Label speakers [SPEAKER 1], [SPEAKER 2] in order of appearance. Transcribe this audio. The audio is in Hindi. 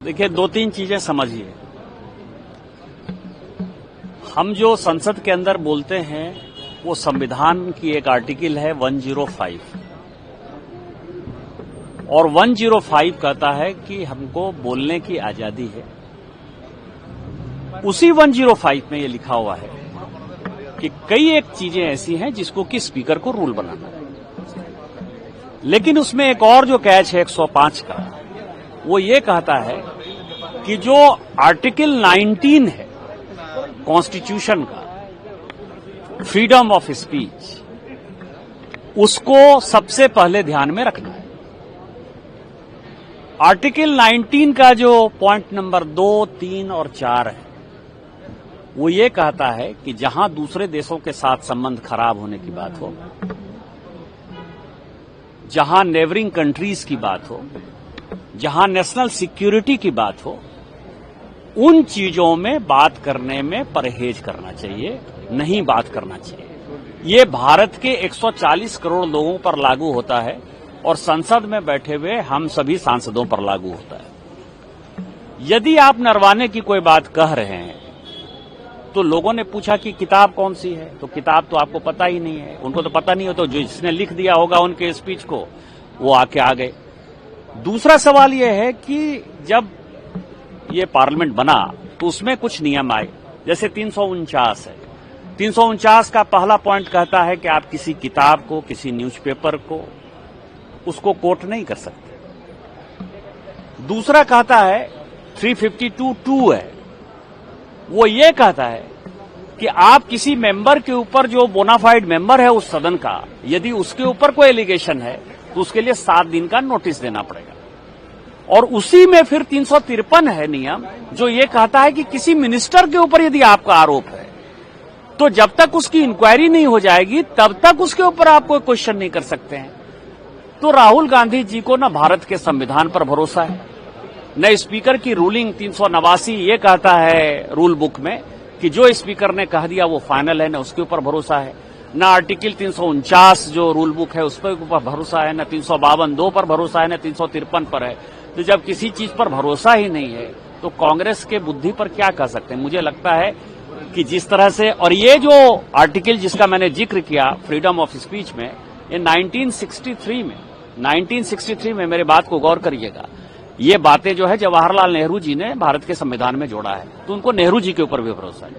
[SPEAKER 1] देखिए, दो तीन चीजें समझिए। हम जो संसद के अंदर बोलते हैं वो संविधान की एक आर्टिकल है 105 और 105 कहता है कि हमको बोलने की आजादी है। उसी 105 में ये लिखा हुआ है कि कई एक चीजें ऐसी हैं जिसको कि स्पीकर को रूल बनाना है, लेकिन उसमें एक और जो कैच है 105 का, वो ये कहता है कि जो आर्टिकल 19 है कॉन्स्टिट्यूशन का, फ्रीडम ऑफ स्पीच, उसको सबसे पहले ध्यान में रखना है। आर्टिकल 19 का जो पॉइंट नंबर 2, 3 और 4 है, वो ये कहता है कि जहां दूसरे देशों के साथ संबंध खराब होने की बात हो, जहां नेबरिंग कंट्रीज की बात हो, जहां नेशनल सिक्योरिटी की बात हो, उन चीजों में बात करने में परहेज करना चाहिए, नहीं बात करना चाहिए। ये भारत के 140 करोड़ लोगों पर लागू होता है और संसद में बैठे हुए हम सभी सांसदों पर लागू होता है। यदि आप नरवाने की कोई बात कह रहे हैं तो लोगों ने पूछा कि किताब कौन सी है, तो किताब तो आपको पता ही नहीं है। उनको तो पता नहीं हो, तो जिसने लिख दिया होगा उनके स्पीच को, वो आके आ गए। दूसरा सवाल यह है कि जब ये पार्लियामेंट बना तो उसमें कुछ नियम आए, जैसे 349 है। 349 का पहला पॉइंट कहता है कि आप किसी किताब को, किसी न्यूज़पेपर को, उसको कोट नहीं कर सकते। दूसरा कहता है 352(2) है, वो ये कहता है कि आप किसी मेंबर के ऊपर, जो बोनाफाइड मेंबर है उस सदन का, यदि उसके ऊपर कोई एलिगेशन है तो उसके लिए 7 दिन का नोटिस देना पड़ेगा। और उसी में फिर 353 है नियम, जो ये कहता है कि किसी मिनिस्टर के ऊपर यदि आपका आरोप है तो जब तक उसकी इंक्वायरी नहीं हो जाएगी तब तक उसके ऊपर आप कोई क्वेश्चन नहीं कर सकते हैं। तो राहुल गांधी जी को न भारत के संविधान पर भरोसा है, न स्पीकर की रूलिंग 389 ये कहता है रूल बुक में कि जो स्पीकर ने कह दिया वो फाइनल है, न उसके ऊपर भरोसा है, न आर्टिकल 349 जो रूल बुक है उस पर भरोसा है, न 352(2) पर भरोसा है, न 353 पर है। तो जब किसी चीज पर भरोसा ही नहीं है तो कांग्रेस के बुद्धि पर क्या कह सकते हैं। मुझे लगता है कि जिस तरह से, और ये जो आर्टिकल जिसका मैंने जिक्र किया फ्रीडम ऑफ स्पीच में, ये 1963 में मेरे बात को गौर करिएगा, ये बातें जो है जवाहरलाल नेहरू जी ने भारत के संविधान में जोड़ा है, तो उनको नेहरू जी के ऊपर भी भरोसा है।